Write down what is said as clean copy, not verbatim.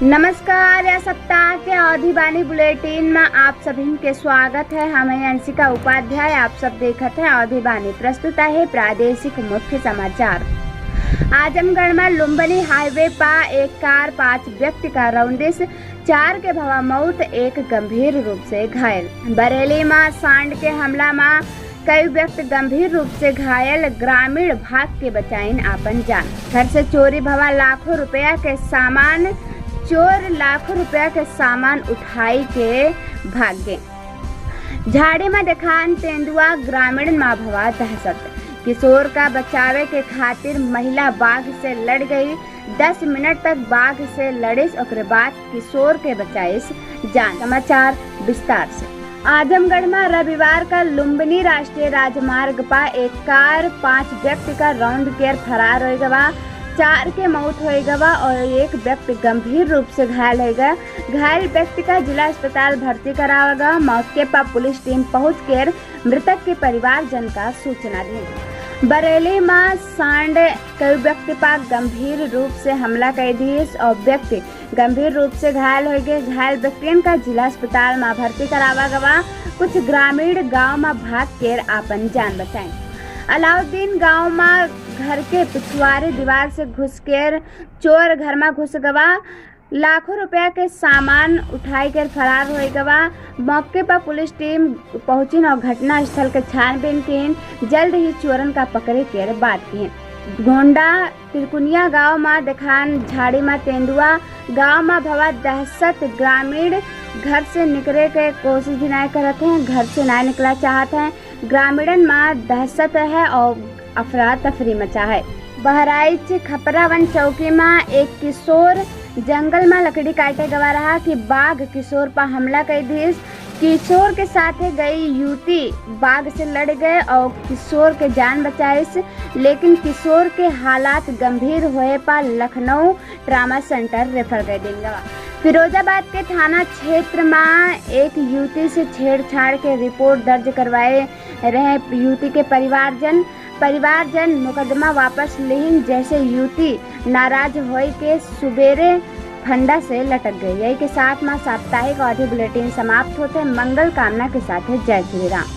नमस्कार। या सप्ताह के अवधि बानी बुलेटिन में आप सभी के स्वागत है। हमें अंशिका उपाध्याय। आप सब देखते हैं अवधि बानी। प्रस्तुत है प्रादेशिक मुख्य समाचार। आजमगढ़ में लुम्बिनी हाईवे पर एक कार 5 व्यक्ति का रौंदिश, 4 के भवा मौत, 1 गंभीर रूप से घायल। बरेली में सांड के हमला में कई व्यक्ति गंभीर रूप से घायल, ग्रामीण भाग के बचाइन आपन जान। घर से चोरी भवा लाखों रुपया के सामान, चोर लाखों रुपया के सामान उठाई के भाग गए। झाड़ी में देखान तेंदुआ, ग्रामीण माँ भवा दहशत। किशोर का बचावे के खातिर महिला बाघ से लड़ गई। 10 मिनट तक बाघ से लड़िस, उसके बाद किशोर के बचाइस जान। समाचार विस्तार से। आजमगढ़ में रविवार का लुम्बिनी राष्ट्रीय राजमार्ग पर एक कार 5 व्यक्ति का रौंद कर फरार हो गया। 4 के मौत हो गया और 1 व्यक्ति गंभीर रूप से घायल हो गया। घायल व्यक्ति का जिला अस्पताल भर्ती कराया गया। मौके पर पुलिस टीम पहुंचकर मृतक के परिवारजन का सूचना दी। बरेली में सांड कई व्यक्ति पर गंभीर रूप से हमला कर दी और व्यक्ति गंभीर रूप से घायल हो गए। घायल व्यक्तियों का जिला अस्पताल में भर्ती कराया गया। कुछ ग्रामीण गाँव में भाग कर अपन जान बचाई। अलाउद्दीन गांव में घर के पिछवाड़ी दीवार से घुसकर चोर घर में घुस गवा, लाखों रुपया के सामान उठाई कर फरार हो गवा। मौके पर पुलिस टीम पहुंची और घटना स्थल के छानबीन की। जल्द ही चोरन का पकड़े कर बात की। गोंडा तिरकुनिया गांव में देखान झाड़ी में तेंदुआ, गांव में भवा दहशत। ग्रामीण घर से निकले के कोशिश भी नहीं करते हैं, घर से नहीं निकला चाहते हैं। ग्रामीण में दहशत है और अफरा तफरी मचा है। बहराइच खपरावन चौकी में एक किशोर जंगल में लकड़ी काटे गवा रहा कि बाघ किशोर पर हमला कर दी। किशोर के साथ गई युवती बाघ से लड़ गए और किशोर के जान बचाइस, लेकिन किशोर के हालात गंभीर हुए पर लखनऊ ट्रामा सेंटर रेफर कर देंगे। फिरोजाबाद के थाना क्षेत्र में एक युवती से छेड़छाड़ के रिपोर्ट दर्ज करवाए रहे युवती के परिवारजन मुकदमा वापस लेहिन। जैसे युवती नाराज होई के सुबेरे फंडा से लटक गई। यही के साथ में साप्ताहिक अवधि बुलेटिन समाप्त होते। मंगल कामना के साथ जय श्री राम।